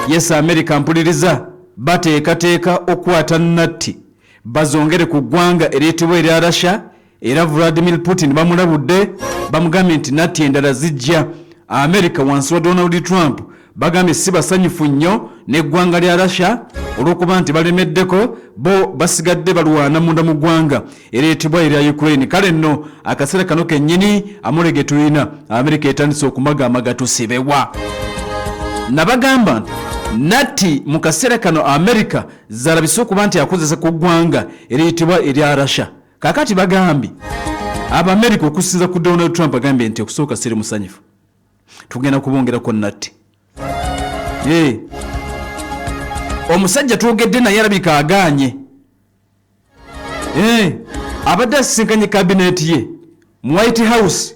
Yes America mpuliriza bateekateeka okwata natti bazongere ku ggwanga eryitibwa erya Russia era Vladimir Putin bamulabudde bamugambye nti natti endala zijja. America wansi wa Donald Trump bagambye si basanyufu nnyo n'eggwanga lya Russia olw'okuba nti balemeddeko bo basigadde balwana munda mu ggwanga eryitibwa erya Ukraine. Kale nno akaseera kano kennyini amulege tulina America etandise okumagaamaga tusibewa nabagamba nati mu kaseera kano America zalabise okuba nti akozesa ku ggwanga eriyitibwa erya Russia. Kakati bagambye America okusinza ku Donald Trump agambye nti okusooka siri musanyufu tugenda kubongerako nati. Omusajja twogedde naye alabika agaanye. Abadde asisinkanye kabineti ye mu White House.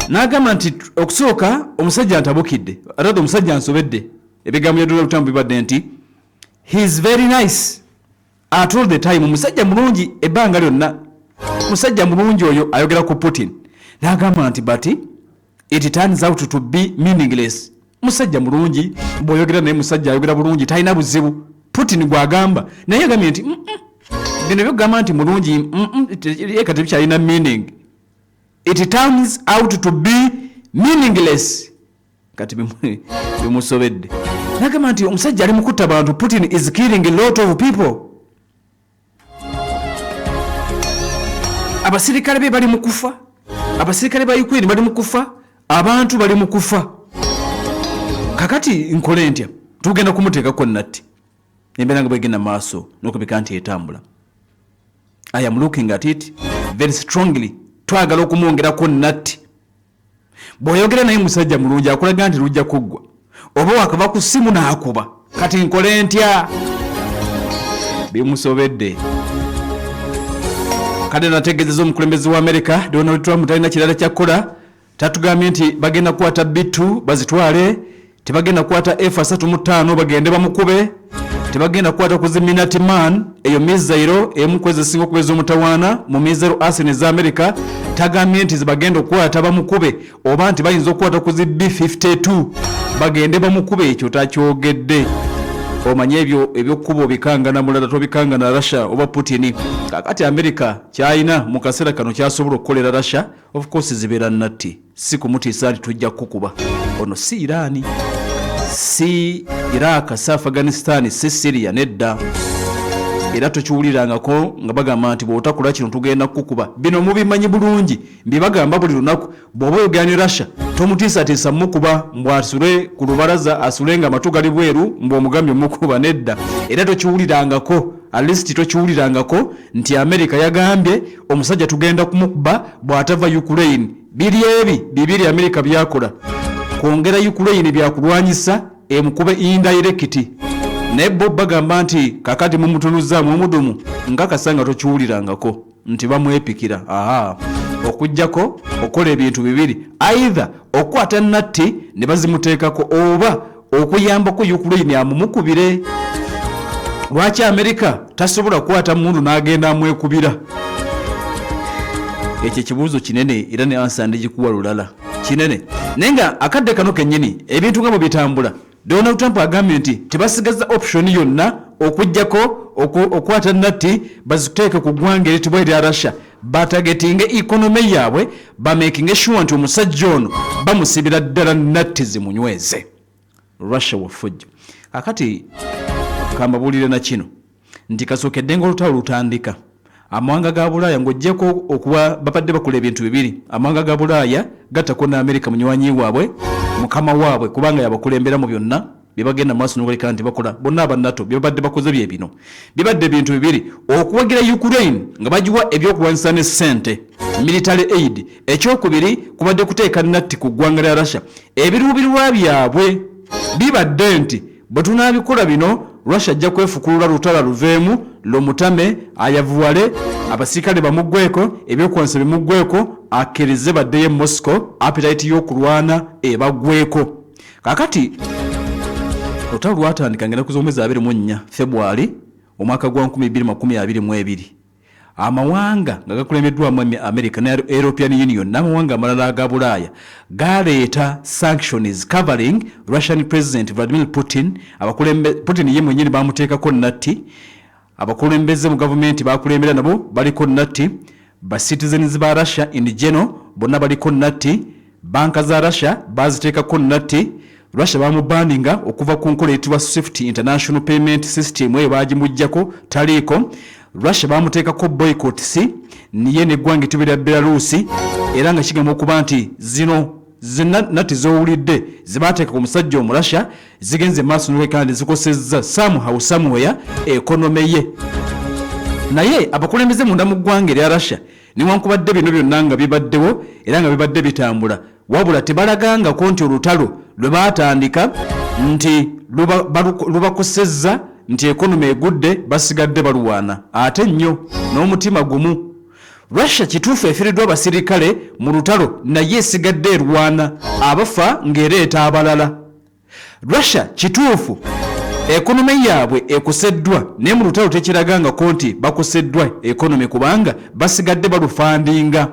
N'agamba nti okusooka omusajja ntabukidde atadde omusajja nsobedde ebigambo bya Donald Trump bibadde nti he is very nice at all the time. Omusajja mulungi ebbanga lyonna, omusajja mulungi oyo ayogera ku Putin. N'agamba nti but it turns out to be meaningless. Musajja mulungi bw'oyogera naye musajja ayogera bulungi talina buzibu. Putin gwagamba naye agambye nti bino byogamba nti mulungi kati bikyalina meaning. It turns out to be meaningless. Kati bimusobedde. N'agamba nti omusajja ali mukutta bantu. Putin is killing a lot of people. Abasirikale be bali mukufa, abasirikale ba Ukraine bali mukufa, abantu bali mukufa. Kakati nkole ntya tugenda kumuteekako natti embeera nga bwegenda maaso n'okubika nti etambula. I am looking at it very strongly. Twagala okumwongerako natti. Bw'oyogera naye musajja mulungi akulaga nti lujja kuggwa oba wakava ku ssimu n'akuba. Kati nkole ntya bimusobedde. Kade nategeezezza omukulembeze wa America Donald Trump talina kirala kyakkola. Tatugambye nti bagenda kukwata B2 bazitwale, tebagenda kukwata F35 bagende bamukube, tebagenda kukwata ku Minuteman eyo mizairo emu kwezi singo kubeza omutawaana mu mizairo arsenal za America. Tagambye nti bagenda okukwata bamukube oba nti bayinza okukwata ku B52 bagende bamukube. Ekyo takyogedde. Omanye ebyokuba obikangana mulala tobikangana Russia oba Putin. Kakati America kyayina mu kaseera kano kyasobola okukolera Russia of course zibeera natti. Si kumutiisa nti tujja kukuba. Ono si Iran, si Iraq, si Afghanistan, si Syria nedda. Era tokiwulirangako nga bagamba nti bw'otakula kino tugenda kukuba. Bino mubimanyi bulungi mbibagamba buli lunaku. Bw'oba oyogera ne Russia tomutiisatiisa mukuba mbw'asule ku lubalaza asule nga amatu gali bweru mbw'omugambye mukuba nedda. Era tokiwulirangako at least tokiwulirangako nti America yagambye omusajja tugenda kumukuba bw'atava Ukraine. Biri ebi bibiri America byakola kwongera Ukraine byakulwanyisa emukube indirect. Ne Bob bagamba nti kakati mumutunuza mu mudumu ngakasanga tokiwulirangako nti bamwepikira. Okujjako okola ebintu bibiri, either okwata natti ne bazimuteekako oba okuyamba ku Ukraine amumukubire. Lwaki America tasobola kukwata mundu n'agenda amwekubira? Ekyo kibuuzo kinene era ne ansa ndigikuwa lulala kinene. Nenga akadde kano kennyini ebintu nga bitambula. Donald Trump agambye nti tebasigaza option yonna okujjako okwata natti baziteeke ku ggwanga eryitibwa erya Russia. Batagetinge economy yaabwe bamaking sure nti omusajja ono bamusibira ddala natti zimunyweze. Russia wafujja. Kakati kambabuulire na kino nti kasookedde ng'olutalo lutandika amawanga ga Bulaaya ng'oggyeko okuba babadde bakola ebintu bibiri. Amawanga ga Bulaaya gattako ne America munywanyi waabwe mukama waabwe kubanga yabakulembera mu byonna bibagenda maaso n'okuleka nti bakola bonna aba NATO bibadde bakoze bye bino. Bibadde ebintu bibiri okuwagira Ukraine nga bagiwa ebyokulwanyisa ne ssente military aid. Ekyokubiri kubadde kuteeka natti ku ggwanga lya Russia. Ebiruubirirwa byabwe bibadde nti bwe tunaabikola bino Russia ajja kwefukulula lutala luveemu lomutame ayavuwale abasirikale bamuggweko ebyokulwanyisa bimuggweko akkirize baddeyo Moscow appetite y'okulwana ebaggweko. Kakati lutalo lwatandika ngenda kuza omwezi 24 February omwaka gwa 2022. amawanga nga gakulembeddwamu America ne European Union n'amawanga amalala aga Bulaaya galeeta sanctions covering Russian President Vladimir Putin. Putin ye mwenyewe bamuteekako natti, abakulembeze mu gavumenti bakulembera nabo baliko natti, ba citizens ba Russia in general bonna baliko natti, banka za Russia baziteekako natti. Russia bamubanninga okuva ku nkola eyitibwa SWIFT International Payment System eyo bagimuggyako taliiko. Russia bamuteekako boycotts niye neggwanga etibera Belarus era nga kigamba okuba nti zino nati zowulidde zibateeka ku musajja omu Russia zigenze maaso n'olwekandi zikosezza somewhere economy ye. Naye abakulembeze munda mu ggwanga erya Russia newankubadde bino byonna nga bibaddewo era nga bibadde bitambula, wabula tebalagangako nti olutalo lwe baatandika nti lubakosezza nti economy egudde basigadde baluwaana ate nnyo n'omutima gumu. Russia kituufu efiiriddwa abasirikale mu lutalo naye esigadde erwana abafa ng'ereeta abalala. Russia kituufu economy yaabwe ekoseddwa naye mu lutalo tekiragangako nti bakoseddwa economy kubanga basigadde balufandinga.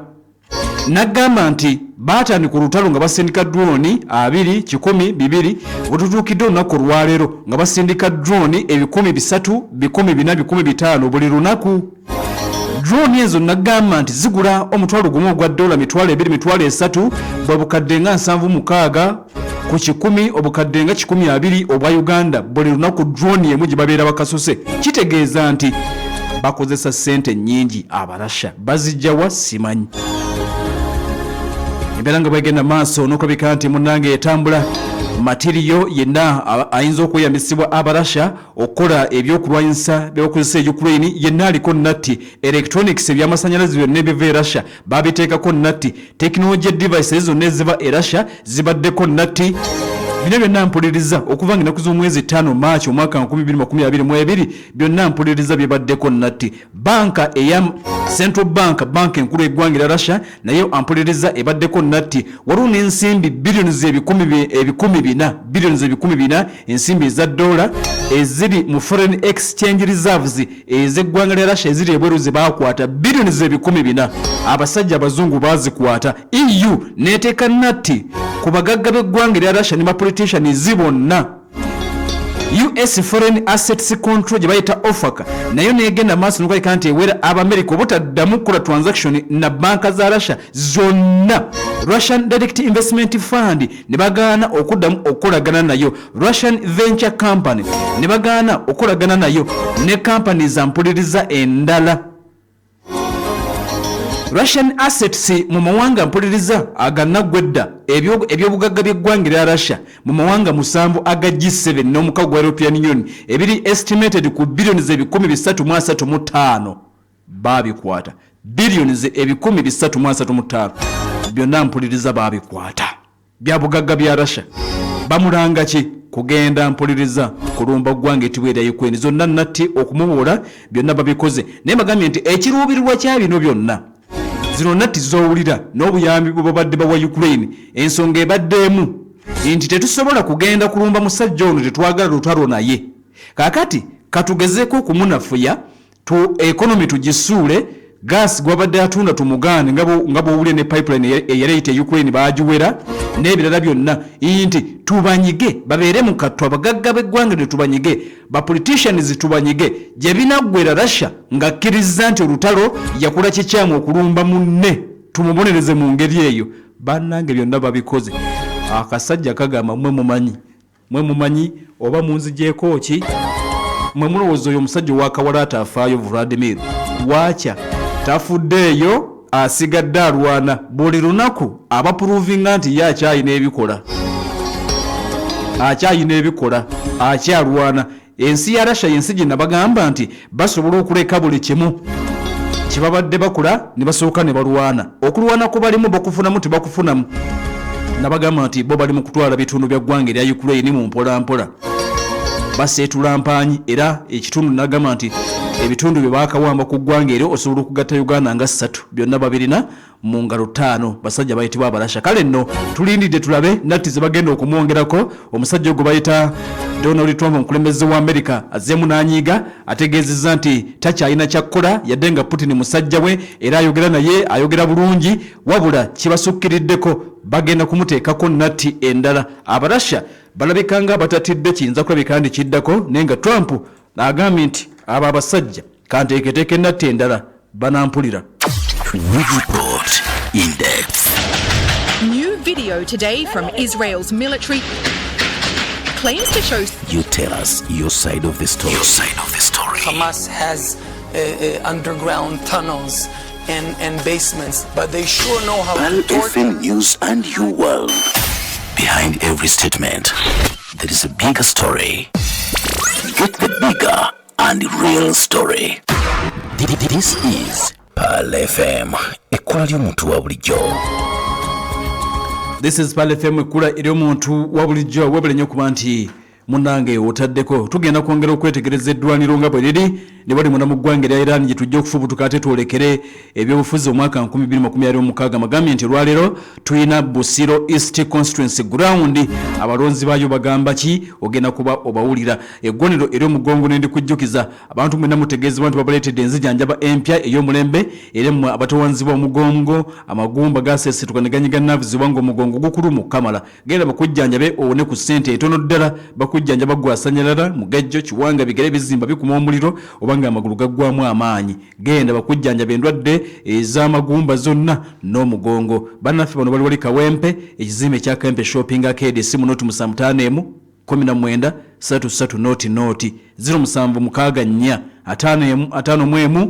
Nagamba nti baatandika olutalo nga basindika drone 2, 100, 200 wetutuukidde olunaku olwaleero nga basindika drone 300, 400, 500 buli lunaku. Drone ezo nagamba nti zigula omutwalo gumu ogwa $2, $2, $3 bwa bukadde nga 76 ku 100 obukadde nga 120 obwa Uganda buli lunaku drone emu gye babeera bakasuse. Kitegeeza nti bakozesa ssente nnyingi Abarasha bazijjawa simanyi. Embeera nga bwegenda maaso n'okulabika nti munnange etambula matiriyo yenna ayinza okweyambisibwa Abarasha okukola ebyokulwanyisa byokozesa Ukraine yenna aliko natti. Electronics ebyamasanyalaze byonna ebiva e Russia babiteekako natti. Technology devices zonna eziva e Russia zibaddeko natti. Bino byonna mpuliriza okuva nga ennaku z'omwezi 5 March omwaka 2022 byonna mpuliriza byebaddeko natti. Banka eya Central Bank enkulu eggwanga erya Russia nayo ampuliriza ebaddeko natti. Waliwo n'ensimbi billions ebikumi bina ensimbi eza dola eziri mu foreign exchange reserves ez'eggwanga lya Russia eziri ebweru ze baakwata billions ebikumi bina. Abasajja abazungu bazikwata. EU neteeka natti ku bagagga b'eggwanga erya Russia ne politicians zibonna. US Foreign Assets Control gye bayita OFAC nayo neegenda maaso n'okulabika nti ewera Abamerika obutaddamu kukola transaction na banka za Russia zonna. Russian Direct Investment Fund ne bagaana okuddamu okukolagana nayo. Russian Venture Company ne bagaana okukolagana nayo ne company za mpuliriza endala. Russian assets mu mawanga mpuliriza aganaggwedda ebyobugagga by'eggwanga lya Russia mu mawanga 7 aga G7 n'omukago gwa European Union ebiri estimated ku billions 335 babikwata. Billions 335 byonna mpuliriza babikwata bya bugagga bya Russia. Bamulanga ki kugenda mpuliriza kulumba ggwanga etibwa erya Ukraine zonna natti okumubuula byonna babikoze. Naye bagambye nti ekiruubirirwa kya bino byonna zino natti zowulira n'obuyambi bwe babadde bawa Ukraine ensonga ebaddemu nti tetusobola kugenda kulumba musajja ono tetwagala lutalo naye. Kakati katugezeeko okumunafuya tu economy tugisuule. Gas gwabadde atunda tumugaane nga bwowulire ne pipeline eyaleeta Ukraine baagiwera n'ebirala byonna nti tubanyige babeere mu kattu abagagga b'eggwanga ne tubanyige ba politicians tubanyige gye binaggwera Russia ng'akkiriza nti olutalo yakula kikyamu okulumba munne tumubonereze mu ngeri eyo. Bannange byonna babikoze. Akasajja kagamba mwe mumanyi oba munzigyeko ki mwe mulowooza oyo omusajja ow'akawala atafaayo Vladimir waakya tafuddeeyo asigadde alwana buli lunaku abapuruvinga nti ye akyayina ebikola akyalwana. Ensi ya Russia yensi gye nabagamba nti basobola okuleka buli kimu kibabadde bakola ne basooka ne balwana. Okulwana ku balimu bakufunamu tebakufunamu. Nabagamba nti bo bali mu kutwala bitundu bya ggwanga erya Ukraine mu mpolampola baseetula mpanyi era ekitundu nagamba nti ebitundu bye baakawamba ku ggwanga eryo osobola okugatta Uganda nga 3 byonna babirina mu ngalo 5 basajja bayitibwa Abarasha. Kale nno tulindidde tulabe natti ze bagenda okumwongerako omusajja ogwo bayita Donald Trump omukulembeze wa America azemu n'anyiiga ategeezezza nti takyalina kyakkola yadde nga Putin musajja we era ayogera naye ayogera bulungi wabula kibasukkiriddeko bagenda kumuteekako natti endala. Abarasha balabika nga batatidde kiyinza kulabika nti kiddako naye nga Trump n'agambye nti abo abasajja kanteeketeeke natti endala banampulira. Report in depth. New video today from Israel's military claims to show. You tell us your side of the story. Your side of the story. Hamas has underground tunnels and basements, but they sure know how Pal to torture. FM News and You World. Behind every statement, there is a bigger story. Get the bigger and real story. This is Pal FM. Equality omuntu wa bulijjo. This is Pal FM ekula eri omuntu wa bulijjo webulenye okuba nti munange otaddeko tugenda kwongera okwetegereza eddwaniro nga bwe liri ne bali muna mu ggwanga lya Iran gye tujja okufubutuka ate twolekere ebyobufuzi omwaka 2026 magambye nti lwaleero tuyina Busiro East Constituency Ground abalonzi baayo bagamba ki ogenda kuba obawulira eggwaniro eri omugongo nendi kujjukiza abantu mwena mutegeezebwa nti babaleetedde enzijanjaba empya ey'omulembe era mu abatawanzibwa omugongo amagumba gaseesetuka ne ganyiga navuzibwa ng'omugongo gukulumu kamala genda bakujjanjabe owone ku ssente etono ddala bakujjanjaba gwasanyalala mugajjo kiwanga bigere bizimba bikuma omuliro obanga amagulu gaggwamu amaanyi genda bakujjanjaba endwadde ez'amagumba zonna n'omugongo bannaffe bano bali wali Kawempe ekizimbe kya Kawempe Shopping Arcade simu noti 75 19 33 noti 0764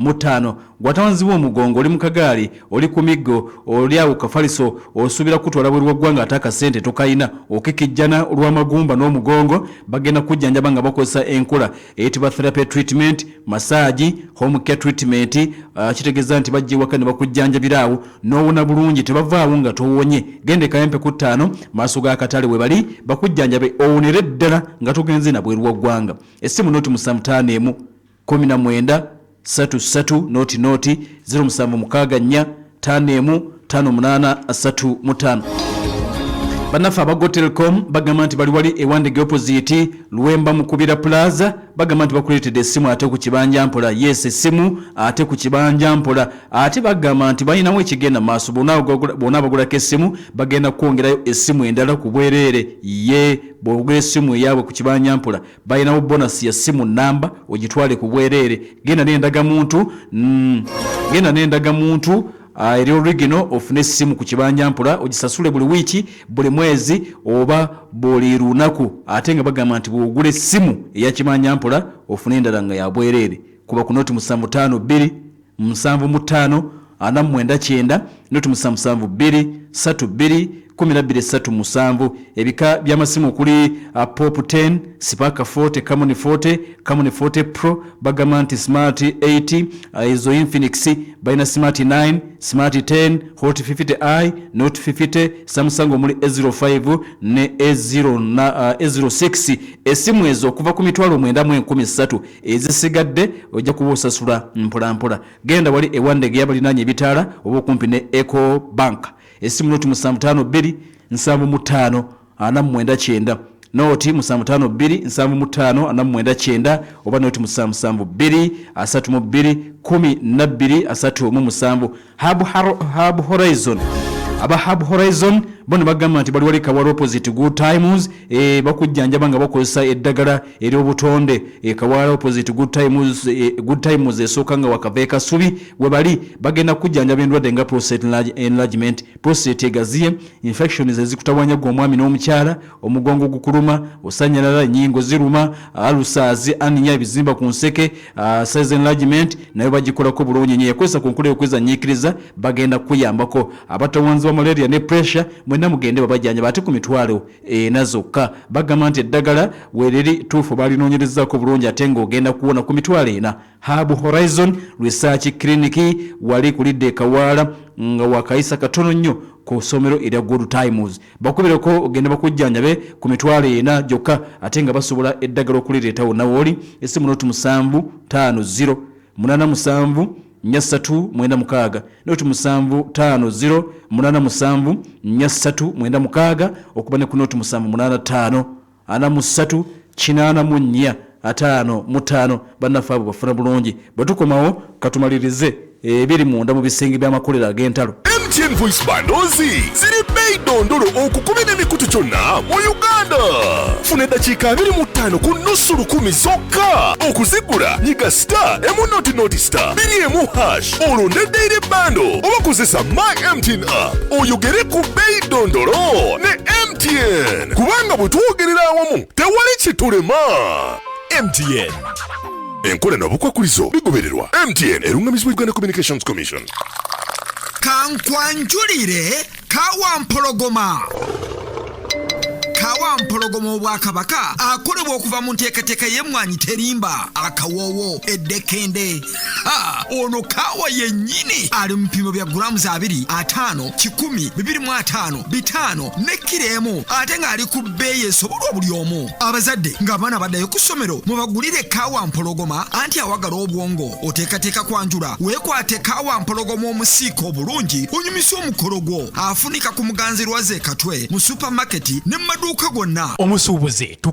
5 gwatawanzibwa omugongo oli mu kagaali oli ku miggo oli awo kafaliso osubira kutwala buli waggwanga ataka sente tokayina okikijjana olw'amagumba n'omugongo bagenda kujjanjaba nga bakozesa enkola eyitibwa therapy treatment massage home care treatment kitegeeza nti bajja ewaka ne bakujjanjabiraawo n'owona bulungi tebavaawo nga towonye gende Kawempe ku 5 maaso g'akatale we bali bakujjanjabe owonere ddala nga togenze na bweru waggwanga esimu noti 75 19 33 noti 0764 5 Banafa abago Telecom bagamba nti bali wali ewandege opposite Luwemba Mukubira Plaza bagamba nti bakuleetedde essimu ate ku kibanja mpola yes essimu ate ku kibanja mpola ate bagamba nti balinawo ekigenda maaso bona bagulako essimu bagenda kwongerayo essimu endala ku bwereere ye bwogula essimu yaabwe ku kibanja mpola balinawo bonus ya ssimu namba ogitwale ku bwereere genda n'endaga muntu eri original ofune essimu ku kibanja mpola ogisasule buli wiiki buli mwezi oba buli lunaku ate nga bagamba nti bwogula essimu eya kibanja mpola ofune endala nga ya bwereere kuba ku noti 752 75 49 noti 772 32 12 ebika by'amasimu kuli Pop 10 Spark 40 Camon 40 Pro bagamba nti Smart 80 izo Infinix baina Smart 9 Smart 10 Hot 50i Note 50 Samsung omuli A05 ne A06 esimu ezo kuva ku mitwalo 913 ezisigadde ojja kubosasula mpola genda wali ewandege yabalinanye ebitaala oba okumpi ne Eco Bank esimu noti 752 75 49 noti 752 75 49 oba noti 772 32 12 37 Hub Horizon aba Hub Horizon bono bagamba nti bali wali Kawala opposite Good Times bakujjanjaba nga bakozesa eddagala eri obutonde Kawala opposite Good Times esooka nga wakaveeka subi we bali bagenda kujjanjaba endwadde nga prostate enlargement prostate egaziye infections ezikutawanya gw'omwami n'omukyala omugongo gukuluma osanyalala nyingo ziruma alusazi aninya ebizimba ku nseke size enlargement nayo bagikolako bulungi nnyo yakozesa ku nkula y'okweza nyiikiriza bagenda kuyambako abatawanzi wa malaria ne pressure mwena mugende babajjanja ate ku mitwalo nazokka bagamba nti eddagala wereri tuufu balinoonyerezako bulungi ate ng'ogenda kuwona ku mitwalo 4 Hub Horizon Research Clinic wali kulidde Kawala nga wakayisa katono nnyo ku ssomero erya Good Times bakubireko ogenda bakujjanjabe ku mitwalo 4 gyokka ate nga basobola eddagala okulireetawo nawooli esimu noti 750 87 4396 noti 750 4396 okuba ne ku noti 785 43 84 5 bannaffe abo bafuna bulungi bwe tukomawo katumalirize ebiri munda mu bisenge by'amakolero ag'entalo. MTN Voice Bundles ziri bei dondolo okukubira emikutu kyonna mu Uganda. Funa eddakiika 25 ku nusu lukumi zokka. Okuzigula nyiga *1 *2 olonde daily bundle oba kozesa My MTN app oyogere ku bei dondolo ne MTN kubanga bwe twogerera awamu tewali kitulema. MTN enkola n'obukwakulizo bigobererwa. MTN erungamizibwa Uganda Communications Commission. Kankwanjulire Kawampologoma. Kawampologoma obwakabaka akolebwa okuva mu nteekateeka y'emmwanyi terimba akawoowo eddekende. Ono Kawa yennyini ali mu mpimo bya grams 2 5 10 25 5 ne kilo emu ate ng'ali ku bbeeyi esobolwa buli omu. Abazadde ng'abaana baddayo ku ssomero mubagulire Kawampologoma anti awagala obwongo oteekateeka kwanjula weekwate Kawampologoma omusiiko obulungi onyumisa omukolo gwo afunika ku muganzirwaze katwe mu supermarket ne maduuka gonna. Omusuubuzi tukuba